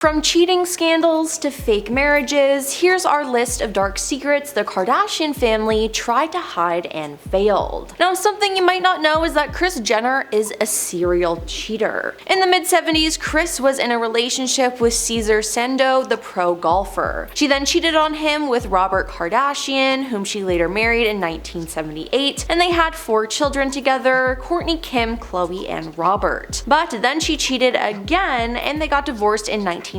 From cheating scandals to fake marriages, here's our list of dark secrets the Kardashian family tried to hide and failed. Now, something you might not know is that Kris Jenner is a serial cheater. In the mid-70s, Kris was in a relationship with Cesar Sando, the pro golfer. She then cheated on him with Robert Kardashian, whom she later married in 1978, and they had 4 children together: Kourtney, Kim, Khloé, and Robert. But then she cheated again, and they got divorced in 1991.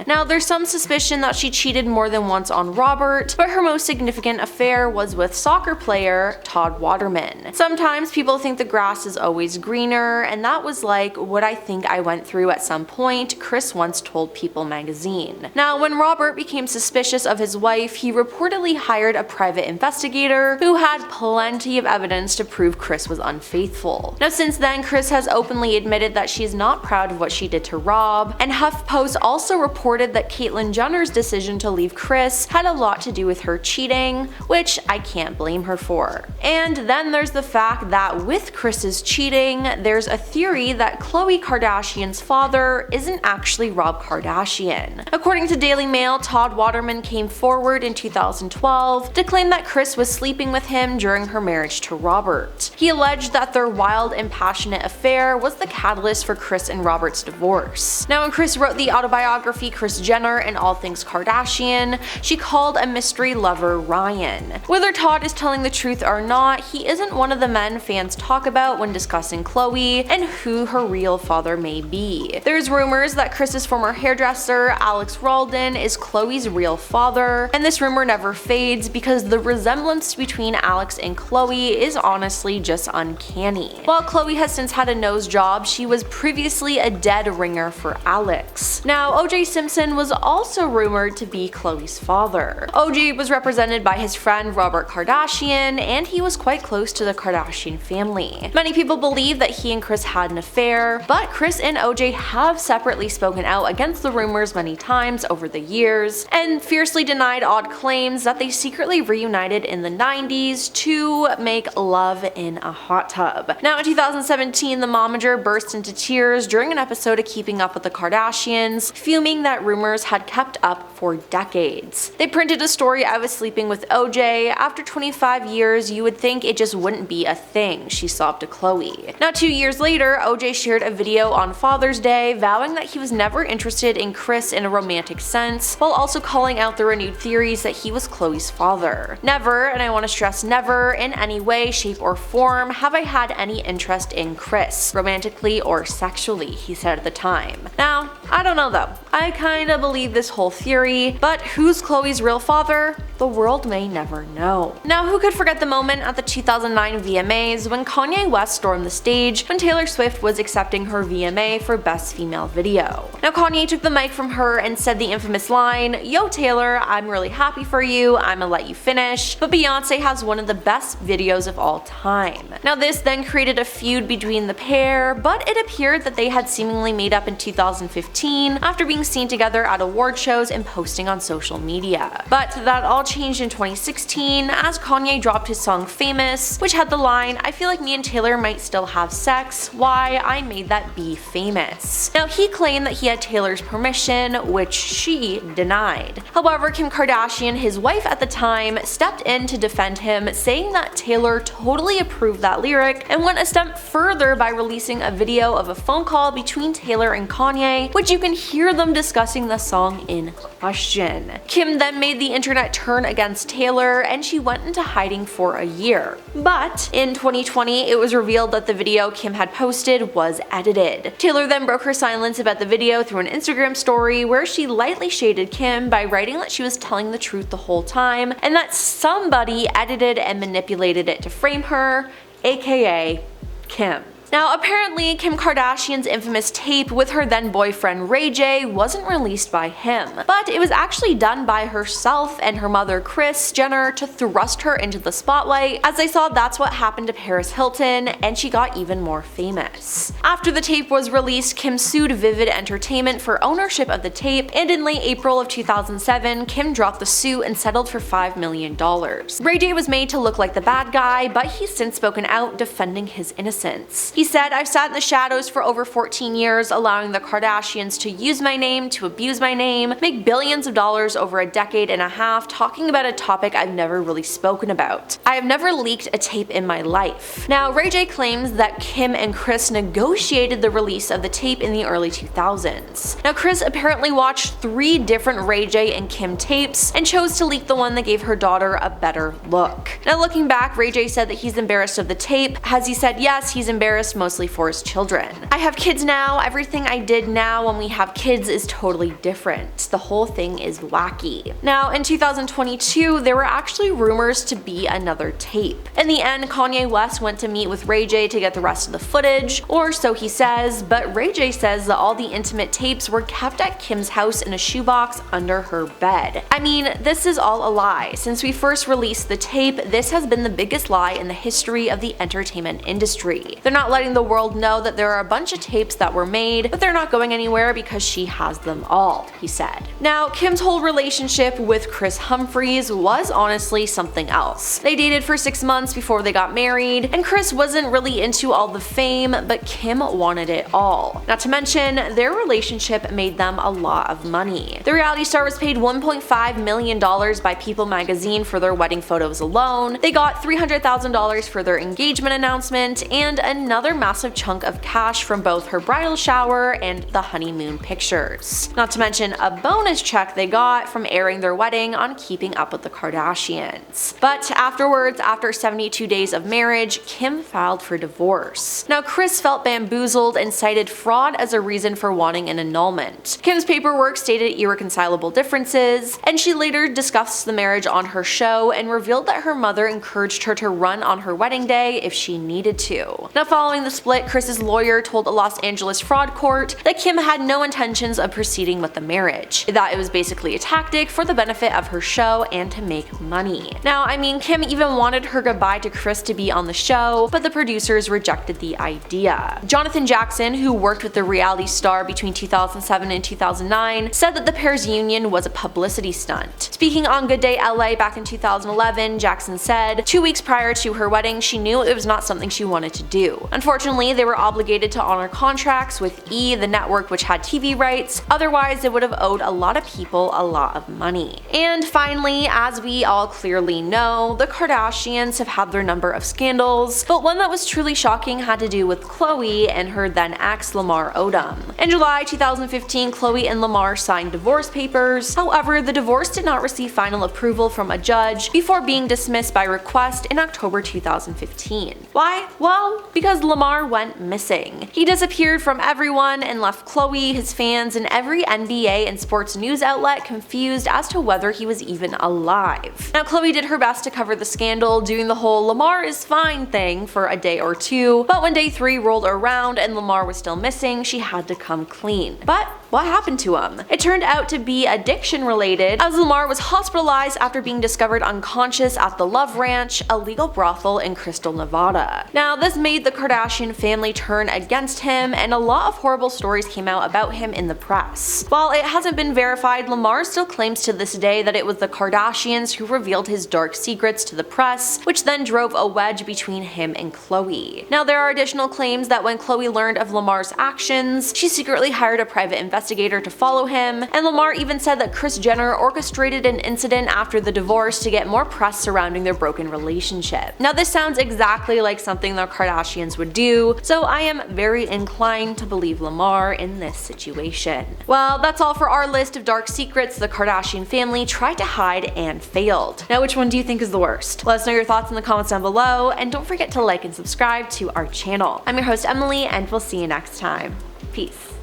Now, there's some suspicion that she cheated more than once on Robert, but her most significant affair was with soccer player Todd Waterman. Sometimes people think the grass is always greener, and that was like what I think I went through at some point, Kris once told People magazine. Now, when Robert became suspicious of his wife, he reportedly hired a private investigator who had plenty of evidence to prove Kris was unfaithful. Now, since then, Kris has openly admitted that she is not proud of what she did to Rob, and HuffPost also reported that Caitlyn Jenner's decision to leave Kris had a lot to do with her cheating, which I can't blame her for. And then there's the fact that with Kris's cheating, there's a theory that Khloe Kardashian's father isn't actually Rob Kardashian. According to Daily Mail, Todd Waterman came forward in 2012 to claim that Kris was sleeping with him during her marriage to Robert. He alleged that their wild and passionate affair was the catalyst for Kris and Robert's divorce. Now, when Kris wrote the autobiography Kris Jenner and All Things Kardashian, she called a mystery lover Ryan. Whether Todd is telling the truth or not, he isn't one of the men fans talk about when discussing Khloe and who her real father may be. There's rumors that Kris's former hairdresser, Alex Ralden, is Khloe's real father, and this rumor never fades because the resemblance between Alex and Khloe is honestly just uncanny. While Khloe has since had a nose job, she was previously a dead ringer for Alex. Now, O.J. Simpson was also rumored to be Khloe's father. O.J. was represented by his friend Robert Kardashian, and he was quite close to the Kardashian family. Many people believe that he and Kris had an affair, but Kris and O.J. have separately spoken out against the rumors many times over the years, and fiercely denied odd claims that they secretly reunited in the 90s to make love in a hot tub. Now, in 2017, the momager burst into tears during an episode of Keeping Up with the Kardashians, fuming that rumors had kept up for decades. They printed a story I was sleeping with OJ. After 25 years, you would think it just wouldn't be a thing, she sobbed to Khloe. Now, 2 years later, OJ shared a video on Father's Day vowing that he was never interested in Kris in a romantic sense, while also calling out the renewed theories that he was Khloe's father. Never, and I want to stress never, in any way, shape, or form have I had any interest in Kris, romantically or sexually, he said at the time. Now, I don't know though. I kinda believe this whole theory, but who's Khloe's real father? The world may never know. Now, who could forget the moment at the 2009 VMAs when Kanye West stormed the stage when Taylor Swift was accepting her VMA for Best Female Video. Now, Kanye took the mic from her and said the infamous line, "Yo Taylor, I'm really happy for you, I'ma let you finish, but Beyonce has one of the best videos of all time." Now, this then created a feud between the pair, but it appeared that they had seemingly made up in 2015 after being seen together at award shows and posting on social media. But that all changed in 2016 as Kanye dropped his song Famous, which had the line, "I feel like me and Taylor might still have sex, why I made that be famous." Now, he claimed that he had Taylor's permission, which she denied. However, Kim Kardashian, his wife at the time, stepped in to defend him, saying that Taylor totally approved that lyric and went a step further by releasing a video of a phone call between Taylor and Kanye, which you can hear them discussing the song in question. Kim then made the internet turn against Taylor, and she went into hiding for a year. But in 2020, it was revealed that the video Kim had posted was edited. Taylor then broke her silence about the video through an Instagram story where she lightly shaded Kim by writing that she was telling the truth the whole time and that somebody edited and manipulated it to frame her, aka Kim. Now, apparently, Kim Kardashian's infamous tape with her then boyfriend Ray J wasn't released by him, but it was actually done by herself and her mother Kris Jenner to thrust her into the spotlight, as they saw that's what happened to Paris Hilton, and she got even more famous. After the tape was released, Kim sued Vivid Entertainment for ownership of the tape, and in late April of 2007, Kim dropped the suit and settled for $5 million. Ray J was made to look like the bad guy, but he's since spoken out defending his innocence. He said, "I've sat in the shadows for over 14 years, allowing the Kardashians to use my name, to abuse my name, make billions of dollars over a decade and a half, talking about a topic I've never really spoken about. I have never leaked a tape in my life." Now, Ray J claims that Kim and Kris negotiated the release of the tape in the early 2000s. Now, Kris apparently watched 3 different Ray J and Kim tapes and chose to leak the one that gave her daughter a better look. Now, looking back, Ray J said that he's embarrassed of the tape. Has he said yes, he's embarrassed mostly for his children. "I have kids now. Everything I did now when we have kids is totally different. The whole thing is wacky." Now, in 2022, there were actually rumors to be another tape. In the end, Kanye West went to meet with Ray J to get the rest of the footage, or so he says, but Ray J says that all the intimate tapes were kept at Kim's house in a shoebox under her bed. I mean, this is all a lie. Since we first released the tape, this has been the biggest lie in the history of the entertainment industry. They're not letting the world know that there are a bunch of tapes that were made, but they're not going anywhere because she has them all, he said. Now, Kim's whole relationship with Humphries was honestly something else. They dated for 6 months before they got married, and Kris wasn't really into all the fame, but Kim wanted it all. Not to mention, their relationship made them a lot of money. The reality star was paid $1.5 million by People magazine for their wedding photos alone. They got $300,000 for their engagement announcement, and another massive chunk of cash from both her bridal shower and the honeymoon pictures. Not to mention a bonus check they got from airing their wedding on Keeping Up with the Kardashians. But afterwards, after 72 days of marriage, Kim filed for divorce. Now, Kris felt bamboozled and cited fraud as a reason for wanting an annulment. Kim's paperwork stated irreconcilable differences, and she later discussed the marriage on her show and revealed that her mother encouraged her to run on her wedding day if she needed to. Now, following the split, Kris's lawyer told a Los Angeles fraud court that Kim had no intentions of proceeding with the marriage, that it was basically a tactic for the benefit of her show and to make money. Now, I mean, Kim even wanted her goodbye to Kris to be on the show, but the producers rejected the idea. Jonathan Jackson, who worked with the reality star between 2007 and 2009, said that the pair's union was a publicity stunt. Speaking on Good Day LA back in 2011, Jackson said, 2 weeks prior to her wedding, she knew it was not something she wanted to do. Unfortunately, they were obligated to honor contracts with E!, the network which had TV rights, otherwise they would have owed a lot of people a lot of money. And finally, as we all clearly know, the Kardashians have had their number of scandals, but one that was truly shocking had to do with Khloé and her then ex Lamar Odom. In July 2015, Khloé and Lamar signed divorce papers. However, the divorce did not receive final approval from a judge before being dismissed by request in October 2015. Why? Well, because Lamar went missing. He disappeared from everyone and left Khloé, his fans, and every NBA and sports news outlet confused as to whether he was even alive. Now, Khloé did her best to cover the scandal, doing the whole Lamar is fine thing for a day or two, but when day 3 rolled around and Lamar was still missing, she had to come clean. But what happened to him? It turned out to be addiction related, as Lamar was hospitalized after being discovered unconscious at the Love Ranch, a legal brothel in Crystal, Nevada. Now, this made the Kardashian family turn against him, and a lot of horrible stories came out about him in the press. While it hasn't been verified, Lamar still claims to this day that it was the Kardashians who revealed his dark secrets to the press, which then drove a wedge between him and Khloé. Now, there are additional claims that when Khloé learned of Lamar's actions, she secretly hired a private investigator to follow him, and Lamar even said that Kris Jenner orchestrated an incident after the divorce to get more press surrounding their broken relationship. Now, this sounds exactly like something the Kardashians would do, so I am very inclined to believe Lamar in this situation. Well, that's all for our list of dark secrets the Kardashian family tried to hide and failed. Now, which one do you think is the worst? Let us know your thoughts in the comments down below, and don't forget to like and subscribe to our channel. I'm your host Emily, and we'll see you next time. Peace.